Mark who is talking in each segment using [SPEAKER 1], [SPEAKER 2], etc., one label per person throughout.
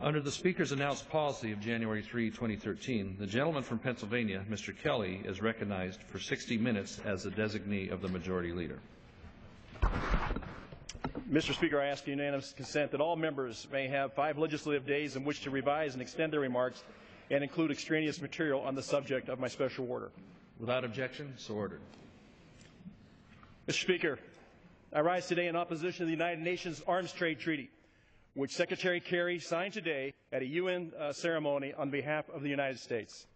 [SPEAKER 1] Under the Speaker's announced policy of January 3, 2013, the gentleman from Pennsylvania, Mr. Kelly, is recognized for 60 minutes as the designee of the Majority Leader.
[SPEAKER 2] Mr. Speaker, I ask unanimous consent that all members may have 5 legislative days in which to revise and extend their remarks and include extraneous material on the subject of my special order.
[SPEAKER 1] Without objection, so ordered.
[SPEAKER 2] Mr. Speaker, I rise today in opposition to the United Nations Arms Trade Treaty, which Secretary Kerry signed today at a UN ceremony on behalf of the United States.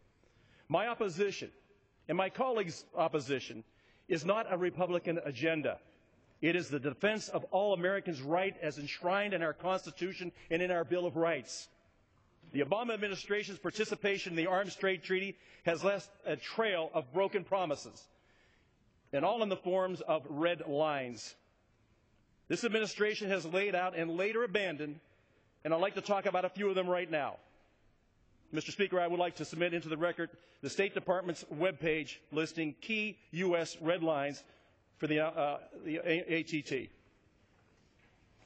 [SPEAKER 2] My opposition and my colleagues' opposition is not a Republican agenda. It is the defense of all Americans' right as enshrined in our Constitution and in our Bill of Rights. The Obama administration's participation in the Arms Trade Treaty has left a trail of broken promises, and all in the forms of red lines. This administration has laid out and later abandoned, and I'd like to talk about a few of them right now. Mr. Speaker, I would like to submit into the record the State Department's webpage listing key U.S. red lines for the ATT.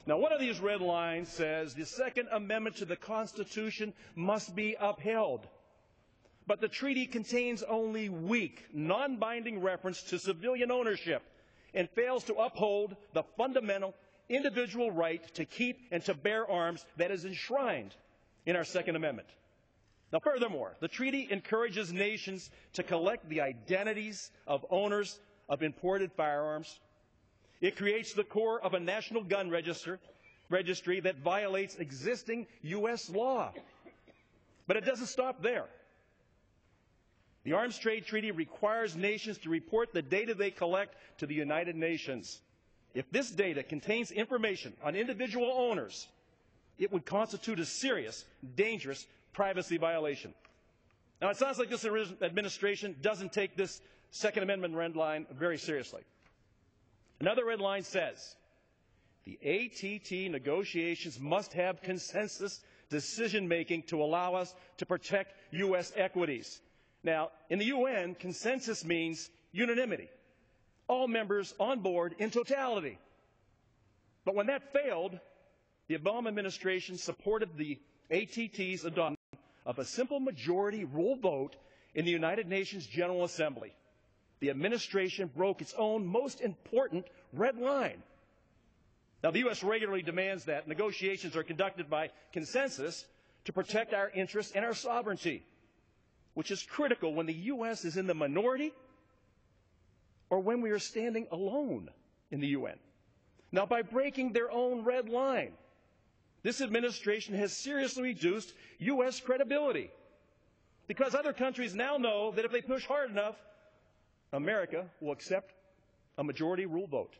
[SPEAKER 2] Now, one of these red lines says the Second Amendment to the Constitution must be upheld. But the treaty contains only weak, non-binding reference to civilian ownership and fails to uphold the fundamental individual right to keep and to bear arms that is enshrined in our Second Amendment. Now, furthermore, the treaty encourages nations to collect the identities of owners of imported firearms. It creates the core of a national gun registry that violates existing U.S. law. But it doesn't stop there. The Arms Trade Treaty requires nations to report the data they collect to the United Nations. If this data contains information on individual owners, it would constitute a serious, dangerous privacy violation. Now, it sounds like this administration doesn't take this Second Amendment red line very seriously. Another red line says the ATT negotiations must have consensus decision-making to allow us to protect U.S. equities. Now, in the UN, consensus means unanimity, all members on board in totality. But when that failed, the Obama administration supported the ATT's adoption of a simple majority rule vote in the United Nations General Assembly. The administration broke its own most important red line. Now, the U.S. regularly demands that negotiations are conducted by consensus to protect our interests and our sovereignty, which is critical when the U.S. is in the minority or when we are standing alone in the UN. Now, by breaking their own red line, this administration has seriously reduced U.S. credibility because other countries now know that if they push hard enough, America will accept a majority rule vote.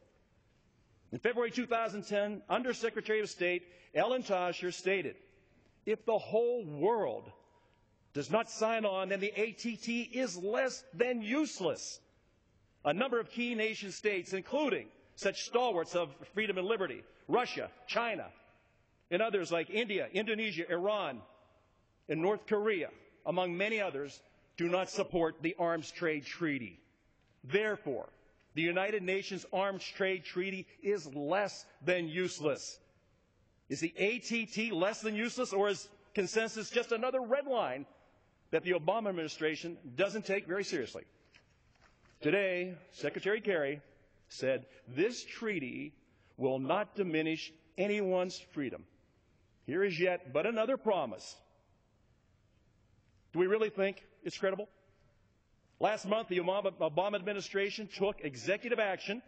[SPEAKER 2] In February 2010, Undersecretary of State Ellen Tauscher stated, if the whole world does not sign on, then the ATT is less than useless. A number of key nation states, including such stalwarts of freedom and liberty, Russia, China, and others like India, Indonesia, Iran, and North Korea, among many others, do not support the Arms Trade Treaty. Therefore, the United Nations Arms Trade Treaty is less than useless. Is the ATT less than useless, or is consensus just another red line that the Obama administration doesn't take very seriously? Today, Secretary Kerry said this treaty will not diminish anyone's freedom. Here is yet but another promise. Do we really think it's credible? Last month, the Obama administration took executive action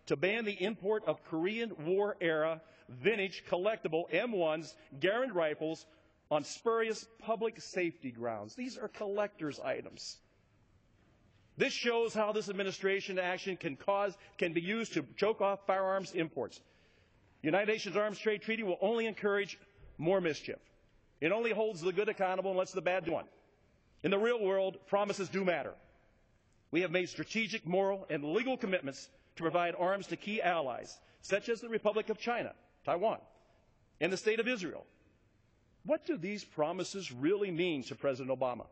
[SPEAKER 2] to ban the import of Korean War-era vintage collectible M1s Garand rifles on spurious public safety grounds. These are collector's items. This shows how this administration action can be used to choke off firearms imports. The United Nations Arms Trade Treaty will only encourage more mischief. It only holds the good accountable and lets the bad do one. In the real world, promises do matter. We have made strategic, moral, and legal commitments to provide arms to key allies, such as the Republic of China, Taiwan, and the State of Israel. What do these promises really mean to President Obama?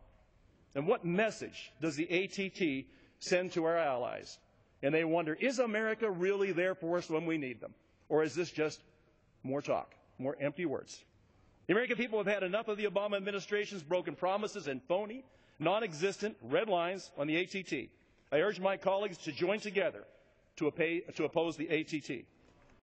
[SPEAKER 2] And what message does the ATT send to our allies? And they wonder, is America really there for us when we need them? Or is this just more talk, more empty words? The American people have had enough of the Obama administration's broken promises and phony, non-existent red lines on the ATT. I urge my colleagues to join together to oppose the ATT.